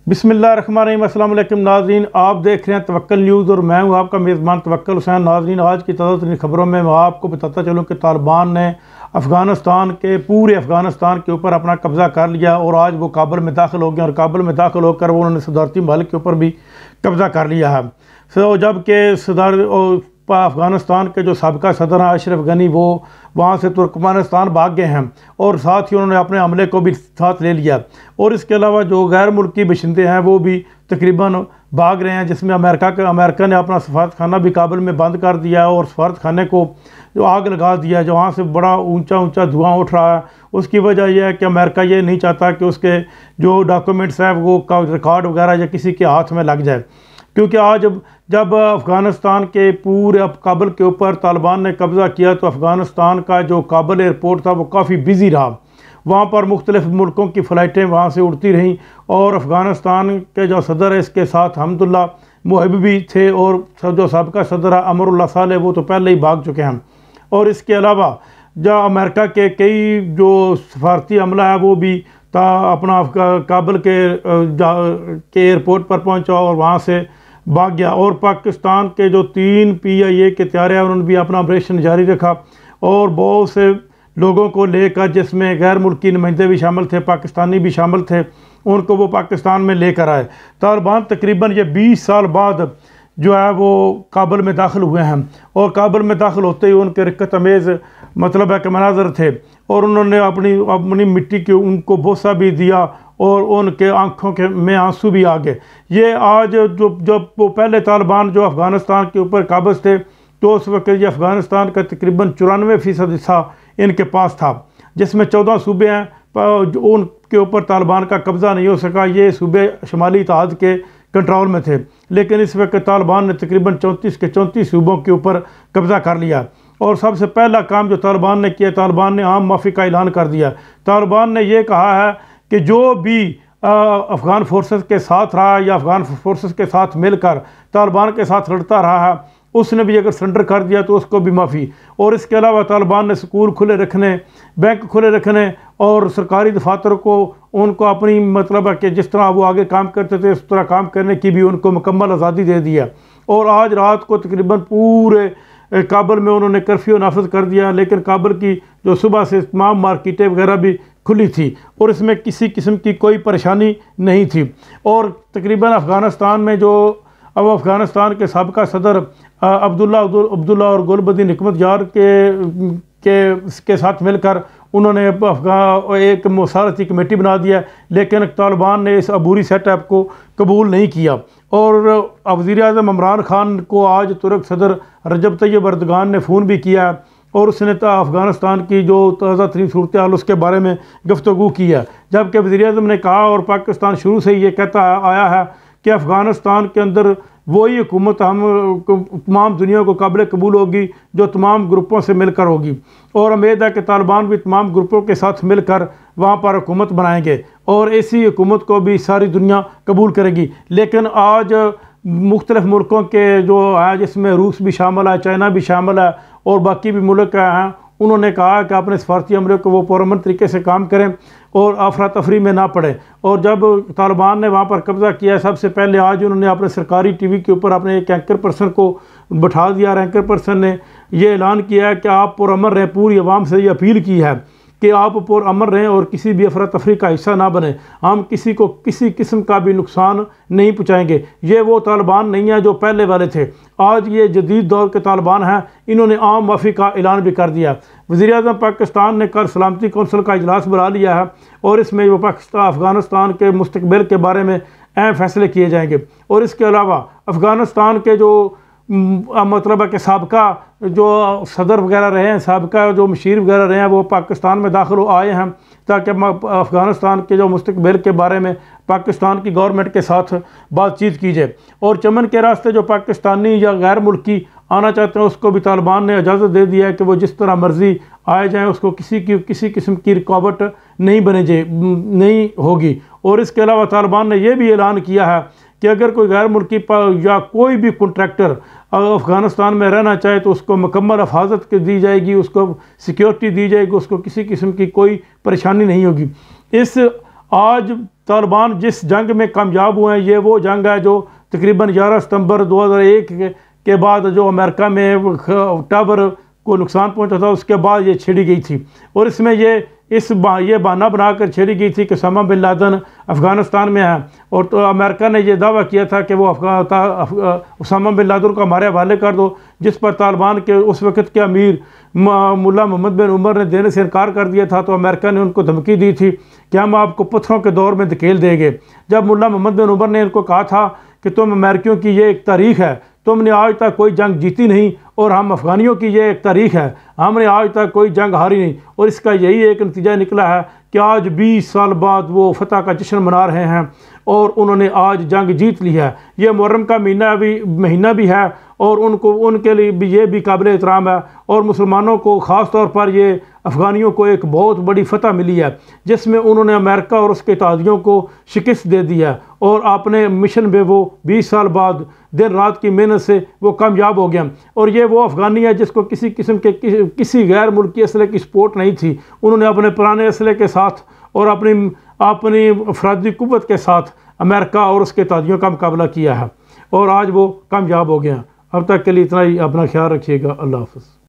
बिस्मिल्लाहिर्रहमानिर्रहीम। अस्सलाम वालेकुम नाज़रीन, आप देख रहे हैं तवक्कल न्यूज़ और मैं हूं आपका मेज़बान तवक्कल हुसैन। नाज़रीन, आज की ताज़ा तरीन खबरों में मैं आपको बताता चलूं कि तालिबान ने पूरे अफ़गानिस्तान के ऊपर अपना कब्ज़ा कर लिया और आज वो काबुल में दाखिल हो गए और काबुल में दाखिल होकर वो उन्होंने सदारती महल के ऊपर भी कब्ज़ा कर लिया है। जबकि अफ़गानिस्तान के जो साबिक़ा सदर हैं अशरफ गनी, वो वहाँ से तुर्कमेनिस्तान भाग गए हैं और साथ ही उन्होंने अपने हमले को भी साथ ले लिया। और इसके अलावा जो गैर मुल्की बशिंदे हैं वो भी तकरीबन भाग रहे हैं, जिसमें अमेरिका ने अपना सफारतखाना भी काबुल में बंद कर दिया और सफारतखाने को जो आग लगा दिया, जो वहाँ से बड़ा ऊंचा धुआं उठ रहा है। उसकी वजह यह है कि अमेरिका ये नहीं चाहता कि उसके जो डॉक्यूमेंट्स हैं वो रिकॉर्ड वगैरह या किसी के हाथ में लग जाए, क्योंकि आज जब अफ़गानिस्तान के पूरे काबुल के ऊपर तालिबान ने कब्ज़ा किया तो अफ़गानिस्तान का जो काबुल एयरपोर्ट था वो काफ़ी बिज़ी रहा। वहाँ पर मुख्तलिफ़ मुल्कों की फ़्लाइटें वहाँ से उड़ती रहीं और अफ़गानिस्तान के जो सदर है इसके साथ हमदुल्ला मुहिब भी थे और जो साबिक़ा सदर है अमरुल्लाह साले वो तो पहले ही भाग चुके हैं। और इसके अलावा जो अमेरिका के कई जो सफारती अमला है वो भी अपना काबुल के एयरपोर्ट पर पहुँचा और वहाँ से भाग गया। और पाकिस्तान के जो 3 PIA के त्यारे हैं उन्होंने भी अपना ऑपरेशन जारी रखा और बहुत से लोगों को लेकर, जिसमें गैर मुल्की नुमाइंदे भी शामिल थे, पाकिस्तानी भी शामिल थे, उनको वो पाकिस्तान में लेकर आए। तालिबान तकरीबन ये 20 साल बाद जो है वो काबुल में दाखिल हुए हैं और काबुल में दाखिल होते ही उनके रिक्कत अमेज़ मतलब है कि मनाज़र थे और उन्होंने अपनी मिट्टी के उनको बोसा भी दिया और उनके आंखों के में आंसू भी आ गए। ये आज जब वो पहले तालिबान जो अफ़गानिस्तान के ऊपर काबिज़ थे तो उस वक्त ये अफ़गानिस्तान का तकरीबन 94% हिस्सा इनके पास था, जिसमें 14 सूबे हैं जो उनके ऊपर तालिबान का कब्ज़ा नहीं हो सका। ये सूबे शुमाली इत्तेहाद के कंट्रोल में थे, लेकिन इस वक्त तालिबान ने तकरीबन 34 के 34 सूबों के ऊपर कब्ज़ा कर लिया। और सबसे पहला काम जो तालिबान ने किया, तालिबान ने आम माफ़ी का ऐलान कर दिया। तालिबान ने यह कहा है कि जो भी अफ़गान फोर्सेस के साथ रहा या अफ़गान फोर्सेस के साथ मिलकर तालिबान के साथ लड़ता रहा है, उसने भी अगर सरेंडर कर दिया तो उसको भी माफ़ी। और इसके अलावा तालिबान ने स्कूल खुले रखने, बैंक खुले रखने और सरकारी दफातर को उनको अपनी मतलब है कि जिस तरह वो आगे काम करते थे उस तरह काम करने की भी उनको मुकम्मल आज़ादी दे दिया। और आज रात को तकरीबन पूरे काबुल में उन्होंने कर्फ्यू नाफिज कर दिया, लेकिन काबुल की जो सुबह से तमाम मार्केटें वगैरह भी खुली थी और इसमें किसी किस्म की कोई परेशानी नहीं थी। और तकरीबन अफ़गानिस्तान में जो अब अफ़गानिस्तान के साबिक़ा सदर अब्दुल्ला और गुलबदीन हिकमतयार के साथ मिलकर उन्होंने एक मुसारती कमेटी बना दिया, लेकिन तालिबान ने इस अबूरी सेटअप को कबूल नहीं किया। और वज़ीर-ए-आज़म इमरान खान को आज तुर्क सदर रजब तैयब एर्दोगान ने फ़ोन भी किया और उसने अफ़गानिस्तान की जो ताज़ा तरीन सूरत हाल उसके बारे में गुफ्तगू की है। जबकि वज़ीर-ए-आज़म ने कहा और पाकिस्तान शुरू से ये कहता आया है कि अफ़गानिस्तान के अंदर वही हुकूमत हम तमाम दुनिया को काबिल कबूल होगी जो तमाम ग्रुपों से मिलकर होगी। और उम्मीद है कि तालिबान भी तमाम ग्रुपों के साथ मिलकर वहाँ पर हुकूमत बनाएंगे और ऐसी हुकूमत को भी सारी दुनिया कबूल करेगी। लेकिन आज मुख्तलिफ़ मुल्कों के जो है, जिसमें रूस भी शामिल है, चाइना भी शामिल है और बाकी भी मुल्क हैं, उन्होंने कहा कि अपने सफारती अमले को वो पुरअमन तरीके से काम करें और अफरा तफरी में ना पड़े। और जब तालिबान ने वहाँ पर कब्ज़ा किया, सबसे पहले आज उन्होंने अपने सरकारी TV के ऊपर अपने एक एंकर पर्सन को बैठा दिया और एंकर पर्सन ने ये ऐलान किया है कि आप पुरअमन रहें। पूरी आवाम से ये अपील की है कि आप पुरअमन रहें और किसी भी अफरा तफरी का हिस्सा ना बने। हम किसी को किसी किस्म का भी नुकसान नहीं पहुँचाएंगे। ये वो तालिबान नहीं है जो पहले वाले थे। आज ये जदीद दौर के तालिबान हैं, इन्होंने आम माफ़ी का ऐलान भी कर दिया। वज़ीर-ए-आज़म पाकिस्तान ने कल सलामती कौंसिल का इजलास बुला लिया है और इसमें वो अफ़गानिस्तान के मुस्तक़बिल के बारे में अहम फैसले किए जाएंगे। और इसके अलावा अफ़गानिस्तान के जो मतलब है कि साबिक़ा जो सदर वगैरह रहे हैं, साबिक़ा जो मशीर वगैरह रहे हैं, वो पाकिस्तान में दाखिल आए हैं ताकि अफ़गानिस्तान के जो मुस्तक़बिल के बारे में पाकिस्तान की गवर्नमेंट के साथ बातचीत की जाए। और चमन के रास्ते जो पाकिस्तानी या गैर मुल्की आना चाहते हैं उसको भी तालिबान ने इजाज़त दे दिया है कि वो जिस तरह मर्ज़ी आए जाएँ, उसको किसी किस्म की रुकावट नहीं होगी। और इसके अलावा तालिबान ने यह भी ऐलान किया है कि अगर कोई गैर मुल्की या कोई भी कॉन्ट्रैक्टर अफ़गानिस्तान में रहना चाहे तो उसको मुकम्मल हिफाजत दी जाएगी, उसको सिक्योरिटी दी जाएगी, उसको किसी किस्म की कोई परेशानी नहीं होगी। इस आज तालिबान जिस जंग में कामयाब हुए हैं, ये वो जंग है जो तकरीबन 11 सितंबर 2001 के बाद जो अमेरिका में टावर को नुकसान पहुंचा था, उसके बाद ये छिड़ी गई थी। और इसमें ये बहाना बनाकर छेड़ी गई थी कि उसामा बिन लादेन अफ़गानिस्तान में है, और तो अमेरिका ने यह दावा किया था कि वो उसामा बिन लादेन को हमारे हवाले कर दो, जिस पर तालिबान के उस वक़्त के अमीर मुल्ला मोहम्मद बिन उमर ने देने से इनकार कर दिया था। तो अमेरिका ने उनको धमकी दी थी कि हम आपको पत्थरों के दौर में धकेल देंगे। जब मुल्ला मोहम्मद बिन उमर ने इनको कहा था कि तुम अमेरिकियों की ये एक तारीख़ है, तुमने आज तक कोई जंग जीती नहीं, और हम अफ़गानियों की ये एक तारीख़ है, हमने आज तक कोई जंग हारी नहीं। और इसका यही एक नतीजा निकला है कि आज 20 साल बाद वो फतह का जश्न मना रहे हैं और उन्होंने आज जंग जीत ली है। ये मुहर्रम का महीना भी है और उनके लिए भी ये भी काबिल एहतराम है। और मुसलमानों को ख़ास तौर पर ये अफ़गानियों को एक बहुत बड़ी फतह मिली है, जिसमें उन्होंने अमेरिका और उसके इत्तेहादियों को शिकस्त दे दी है, और अपने मिशन में वो 20 साल बाद दिन रात की मेहनत से वो कामयाब हो गया। और ये वो अफ़गानी है जिसको किसी किस्म के किसी गैर मुल्की असले की सपोर्ट नहीं थी। उन्होंने अपने पुराने असले के साथ और अपनी अफरादी कुव्वत के साथ अमेरिका और उसके इत्तेहादियों का मुकाबला किया है, और आज वो कामयाब हो गया। अब तक के लिए इतना ही। अपना ख्याल रखिएगा। अल्लाह हाफ़िज़।